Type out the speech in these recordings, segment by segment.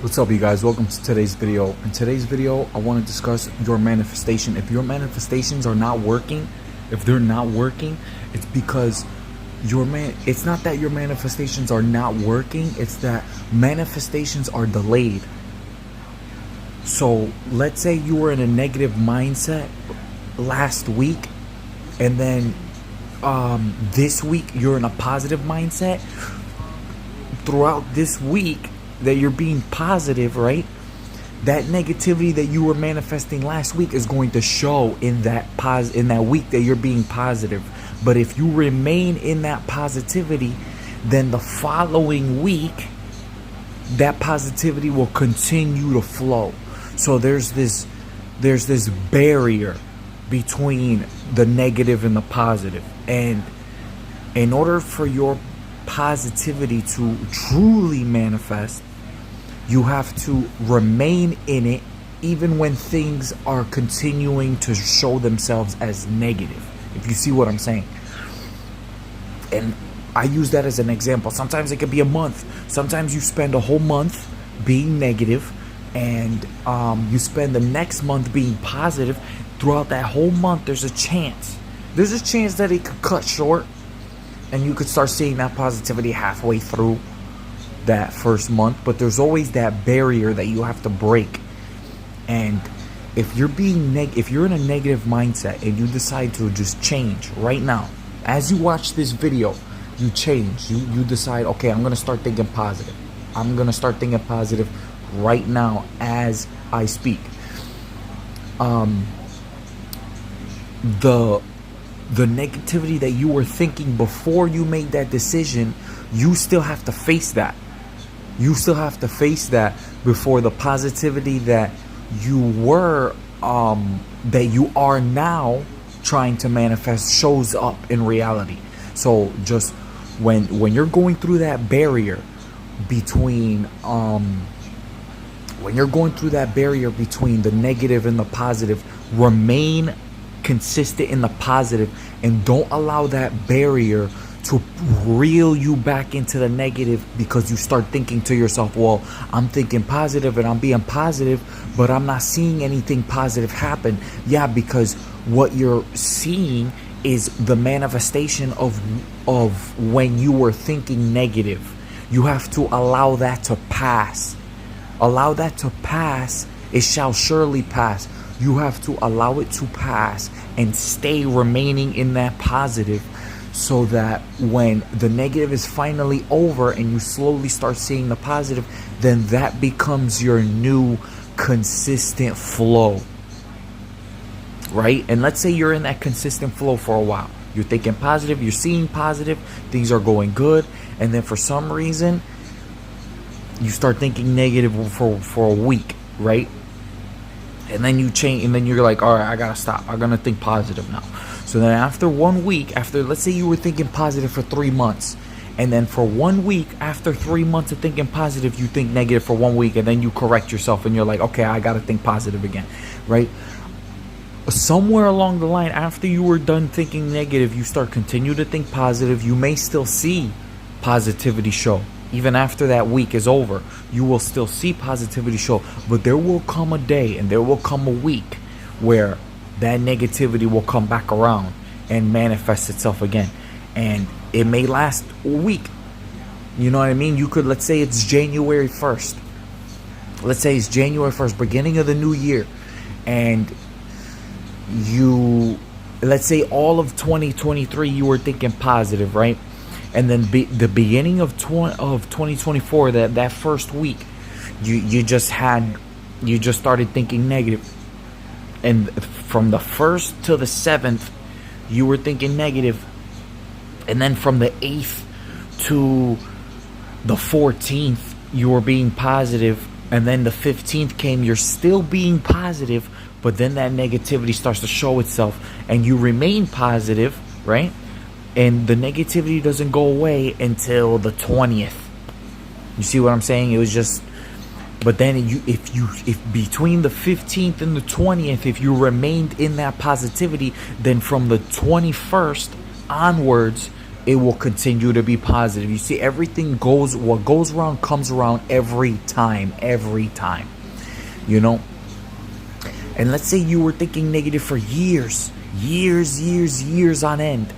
What's up, you guys? Welcome to today's video. In today's video, I want to discuss your manifestation. If your manifestations are not working, if they're not working, it's because it's not that your manifestations are not working, it's that manifestations are delayed. So let's say you were in a negative mindset last week, and then this week you're in a positive mindset. Throughout this week that you're being positive, right? That negativity that you were manifesting last week is going to show in that week that you're being positive. But if you remain in that positivity, then the following week that positivity will continue to flow. So there's this barrier between the negative and the positive. And in order for your positivity to truly manifest, you have to remain in it even when things are continuing to show themselves as negative, if you see what I'm saying. And I use that as an example. Sometimes it could be a month. Sometimes you spend a whole month being negative, and you spend the next month being positive. Throughout that whole month, there's a chance that it could cut short, and you could start seeing that positivity halfway through that first month. But there's always that barrier that you have to break. And if you're if you're in a negative mindset and you decide to just change right now, as you watch this video, you change. You decide, okay, I'm gonna start thinking positive. I'm gonna start thinking positive right now as I speak. The negativity that you were thinking before you made that decision, you still have to face that. You still have to face that before the positivity that you are now trying to manifest shows up in reality. So just when you're going through that barrier between the negative and the positive, remain consistent in the positive and don't allow that barrier to reel you back into the negative, because you start thinking to yourself, well, I'm thinking positive and I'm being positive, but I'm not seeing anything positive happen. Yeah, because what you're seeing is the manifestation of when you were thinking negative. You have to allow that to pass. Allow that to pass. It shall surely pass. You have to allow it to pass and stay remaining in that positive, so that when the negative is finally over and you slowly start seeing the positive, then that becomes your new consistent flow, right? And let's say you're in that consistent flow for a while. You're thinking positive, you're seeing positive, things are going good, and then for some reason you start thinking negative for a week, right? And then you change, and then you're like, all right, I gotta stop. I'm gonna think positive now. So then after 1 week, let's say you were thinking positive for 3 months, and then for 1 week, after 3 months of thinking positive, you think negative for 1 week, and then you correct yourself and you're like, okay, I gotta think positive again, right? Somewhere along the line, after you were done thinking negative, you start continue to think positive. You may still see positivity show. Even after that week is over, you will still see positivity show. But there will come a day and there will come a week where that negativity will come back around and manifest itself again. And it may last a week. You know what I mean? You could, let's say it's January 1st. Let's say it's January 1st, beginning of the new year. And let's say all of 2023 you were thinking positive, right? And then the beginning of 2024, that first week, you just started thinking negative. And from the 1st to the 7th, you were thinking negative. And then from the 8th to the 14th, you were being positive. And then the 15th came, you're still being positive, but then that negativity starts to show itself and you remain positive, right? And the negativity doesn't go away until the 20th. You see what I'm saying? It was just, but then if between the 15th and the 20th, if you remained in that positivity, then from the 21st onwards, it will continue to be positive. You see, everything goes, what goes around comes around every time, you know. And let's say you were thinking negative for years on end,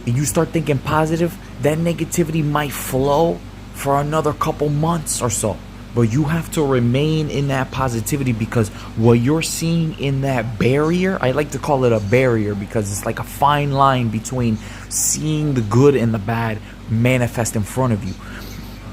and you start thinking positive, that negativity might flow for another couple months or so. But you have to remain in that positivity, because what you're seeing in that barrier, I like to call it a barrier because it's like a fine line between seeing the good and the bad manifest in front of you.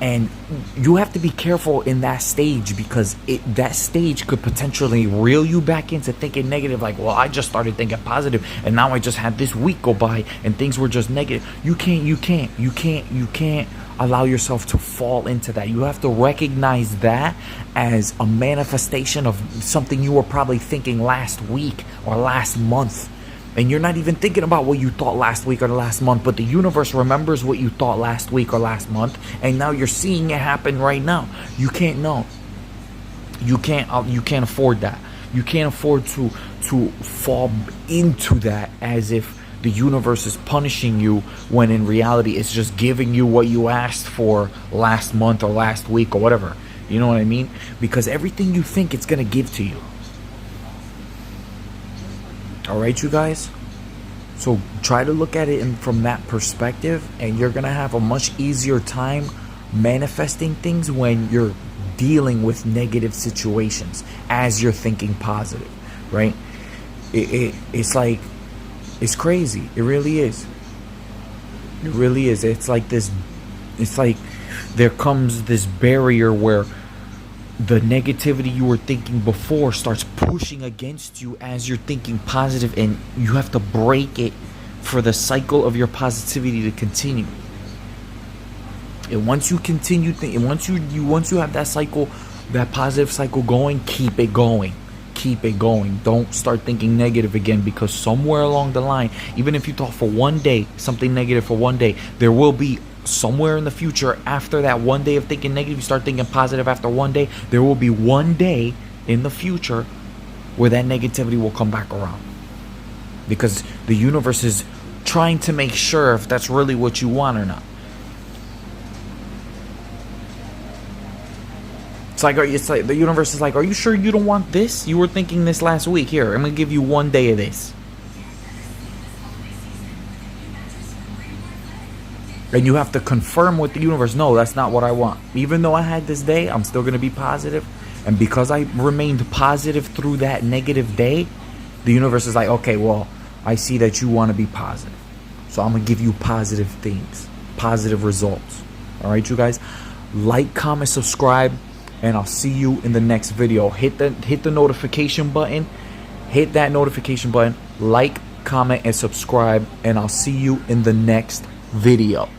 And you have to be careful in that stage, because that stage could potentially reel you back into thinking negative. Like, well, I just started thinking positive, and now I just had this week go by and things were just negative. You can't allow yourself to fall into that. You have to recognize that as a manifestation of something you were probably thinking last week or last month. And you're not even thinking about what you thought last week or last month, but the universe remembers what you thought last week or last month, and now you're seeing it happen right now. You can't know. You can't afford that. You can't afford to fall into that as if the universe is punishing you, when in reality it's just giving you what you asked for last month or last week or whatever. You know what I mean? Because everything you think it's going to give to you. All right, you guys? So try to look at it from that perspective, and you're going to have a much easier time manifesting things when you're dealing with negative situations as you're thinking positive, right? It's like, it's crazy. It really is. It really is. It's like this, it's like there comes this barrier where the negativity you were thinking before starts pushing against you as you're thinking positive, and you have to break it for the cycle of your positivity to continue. And once you continue thinking, once you have that cycle, that positive cycle going, keep it going. Keep it going. Don't start thinking negative again, because somewhere along the line, even if you thought for one day something negative for one day, there will be somewhere in the future, after that one day of thinking negative, you start thinking positive after one day, there will be one day in the future where that negativity will come back around, because the universe is trying to make sure if that's really what you want or not. It's like the universe is like, are you sure you don't want this? You were thinking this last week. Here, I'm gonna give you one day of this. And you have to confirm with the universe, no, that's not what I want. Even though I had this day, I'm still gonna be positive. And because I remained positive through that negative day, the universe is like, okay, well, I see that you want to be positive, so I'm gonna give you positive things, positive results. All right, you guys, like, comment, subscribe, and I'll see you in the next video. Hit the notification button. Hit that notification button. Like, comment, and subscribe, and I'll see you in the next video.